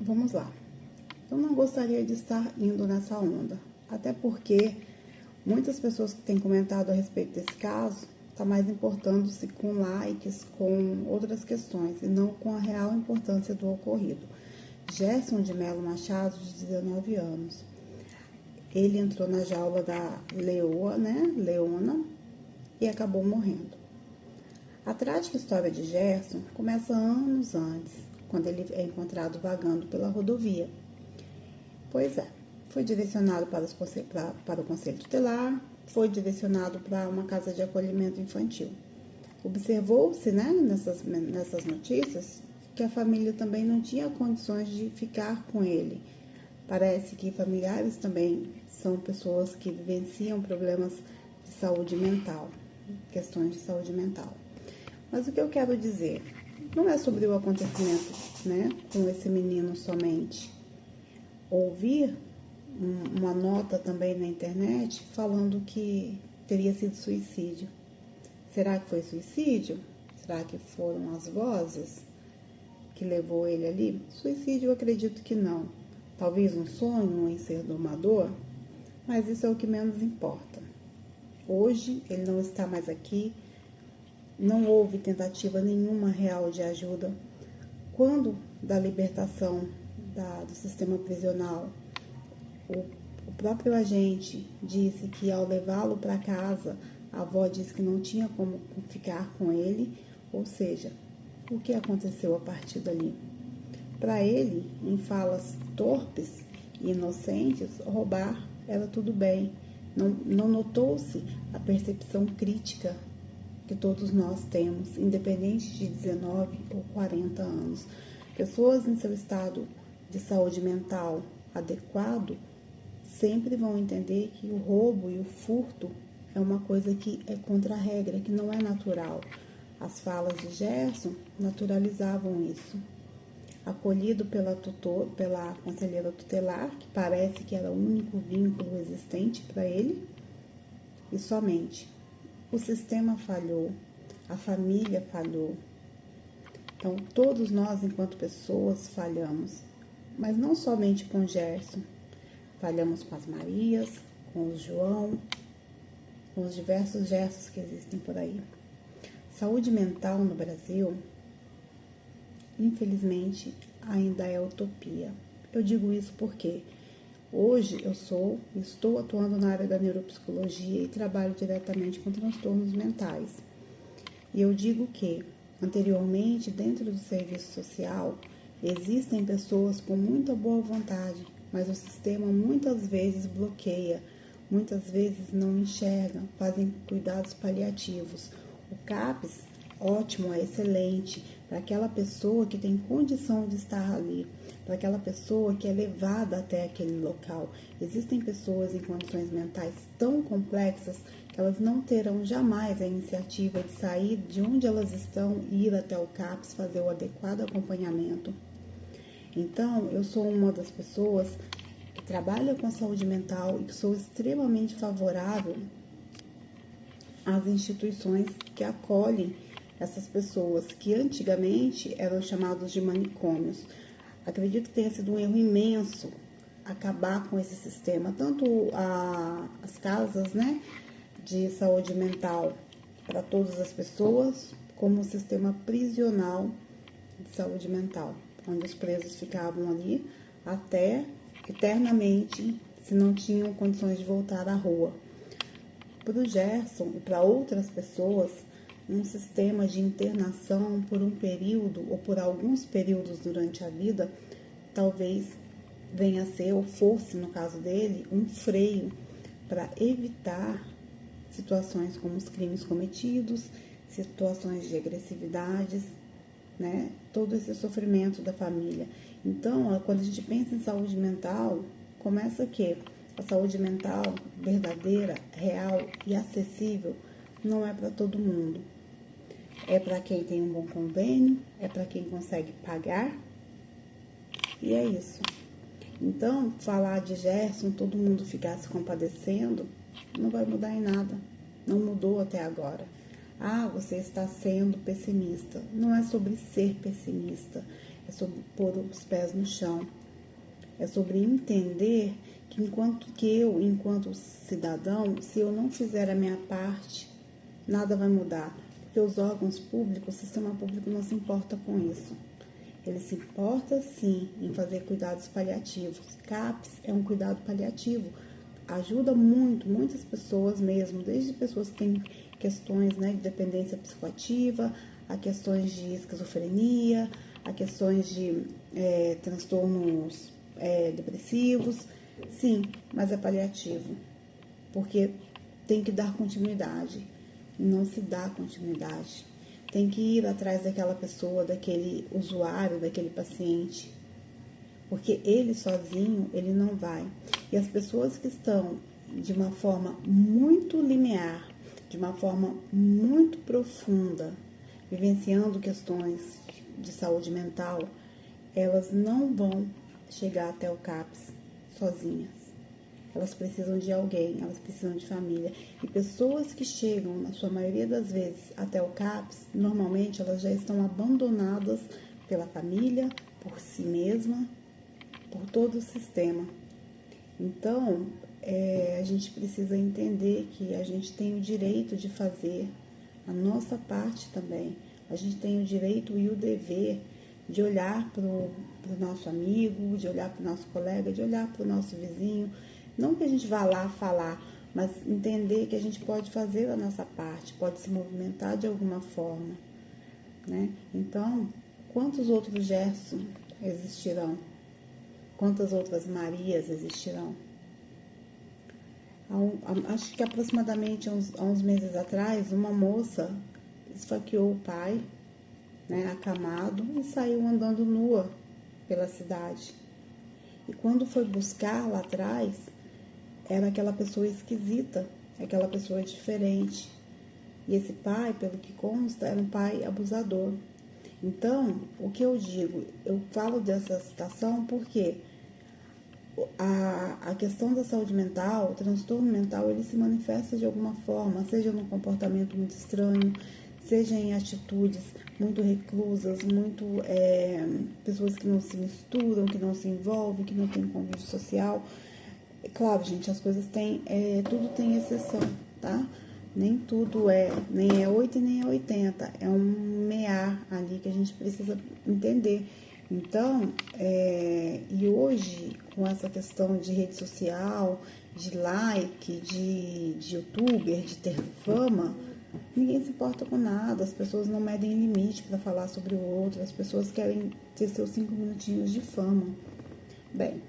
vamos lá. Eu não gostaria de estar indo nessa onda, até porque muitas pessoas que têm comentado a respeito desse caso está mais importando-se com likes, com outras questões, e não com a real importância do ocorrido. Gerson de Melo Machado, de 19 anos. Ele entrou na jaula da Leona, e acabou morrendo. A trágica história de Gerson começa anos antes, quando ele é encontrado vagando pela rodovia. Pois é, foi direcionado para o Conselho Tutelar, foi direcionado para uma casa de acolhimento infantil. Observou-se, nessas notícias, que a família também não tinha condições de ficar com ele. Parece que familiares também são pessoas que vivenciam problemas de saúde mental, questões de saúde mental. Mas o que eu quero dizer, não é sobre o acontecimento, com esse menino somente. Ouvir uma nota também na internet falando que teria sido suicídio. Será que foi suicídio? Será que foram as vozes que levou ele ali? Suicídio eu acredito que não. Talvez um sonho em ser domador, mas isso é o que menos importa. Hoje ele não está mais aqui, não houve tentativa nenhuma real de ajuda. Quando da libertação do sistema prisional, o próprio agente disse que ao levá-lo para casa, a avó disse que não tinha como ficar com ele, ou seja, o que aconteceu a partir dali? Para ele, em falas torpes e inocentes, roubar era tudo bem. Não notou-se a percepção crítica que todos nós temos, independente de 19 ou 40 anos. Pessoas em seu estado de saúde mental adequado sempre vão entender que o roubo e o furto é uma coisa que é contra a regra, que não é natural. As falas de Gerson naturalizavam isso. Acolhido pela conselheira tutelar, que parece que era o único vínculo existente para ele, e somente. O sistema falhou, a família falhou. Então, todos nós, enquanto pessoas, falhamos. Mas não somente com Gerson. Falhamos com as Marias, com o João, com os diversos Gersos que existem por aí. Saúde mental no Brasil, infelizmente, ainda é utopia. Eu digo isso porque hoje eu estou atuando na área da neuropsicologia e trabalho diretamente com transtornos mentais. E eu digo que, anteriormente, dentro do serviço social, existem pessoas com muita boa vontade, mas o sistema muitas vezes bloqueia, muitas vezes não enxerga, fazem cuidados paliativos. O CAPS, ótimo, é excelente para aquela pessoa que tem condição de estar ali, para aquela pessoa que é levada até aquele local. Existem pessoas em condições mentais tão complexas que elas não terão jamais a iniciativa de sair de onde elas estão e ir até o CAPS, fazer o adequado acompanhamento. Então, eu sou uma das pessoas que trabalha com a saúde mental e que sou extremamente favorável às instituições que acolhem essas pessoas, que antigamente eram chamados de manicômios. Acredito que tenha sido um erro imenso acabar com esse sistema, tanto as casas, de saúde mental para todas as pessoas, como o sistema prisional de saúde mental, onde os presos ficavam ali até eternamente, se não tinham condições de voltar à rua. Para o Gerson e para outras pessoas, um sistema de internação por um período ou por alguns períodos durante a vida, talvez venha a ser, ou fosse no caso dele, um freio para evitar situações como os crimes cometidos, situações de agressividades, todo esse sofrimento da família. Então, quando a gente pensa em saúde mental, começa que a saúde mental verdadeira, real e acessível não é para todo mundo. É para quem tem um bom convênio, é para quem consegue pagar, e é isso. Então, falar de Gerson, todo mundo ficar se compadecendo, não vai mudar em nada. Não mudou até agora. Você está sendo pessimista. Não é sobre ser pessimista, é sobre pôr os pés no chão, é sobre entender que enquanto cidadão, se eu não fizer a minha parte, nada vai mudar. Porque os órgãos públicos, o sistema público não se importa com isso. Ele se importa, sim, em fazer cuidados paliativos. CAPS é um cuidado paliativo. Ajuda muitas pessoas mesmo, desde pessoas que têm questões, né, de dependência psicoativa, a questões de esquizofrenia, a questões de transtornos depressivos. Sim, mas é paliativo, porque tem que dar continuidade. E não se dá continuidade. Tem que ir atrás daquela pessoa, daquele usuário, daquele paciente. Porque ele sozinho, ele não vai. E as pessoas que estão de uma forma muito linear, de uma forma muito profunda, vivenciando questões de saúde mental, elas não vão chegar até o CAPS sozinhas. Elas precisam de alguém, elas precisam de família. E pessoas que chegam, na sua maioria das vezes, até o CAPS, normalmente elas já estão abandonadas pela família, por si mesma, por todo o sistema. Então, a gente precisa entender que a gente tem o direito de fazer a nossa parte também. A gente tem o direito e o dever de olhar para o nosso amigo, de olhar para o nosso colega, de olhar para o nosso vizinho. Não que a gente vá lá falar, mas entender que a gente pode fazer a nossa parte, pode se movimentar de alguma forma, né? Então, quantos outros Gerson existirão? Quantas outras Marias existirão? Acho que aproximadamente há uns meses atrás, uma moça esfaqueou o pai, né, acamado, e saiu andando nua pela cidade. E quando foi buscar lá atrás, era aquela pessoa esquisita, aquela pessoa diferente. E esse pai, pelo que consta, era um pai abusador. Então, o que eu digo? Eu falo dessa situação porque a questão da saúde mental, o transtorno mental, ele se manifesta de alguma forma, seja num comportamento muito estranho, seja em atitudes muito reclusas, pessoas que não se misturam, que não se envolvem, que não têm convívio social. Claro, gente, as coisas tudo tem exceção, tá? Nem tudo nem é 8 e nem é 80, é um mear ali que a gente precisa entender. Então, e hoje, com essa questão de rede social, de like, de youtuber, de ter fama, ninguém se importa com nada, as pessoas não medem limite para falar sobre o outro, as pessoas querem ter seus 5 minutinhos de fama. Bem,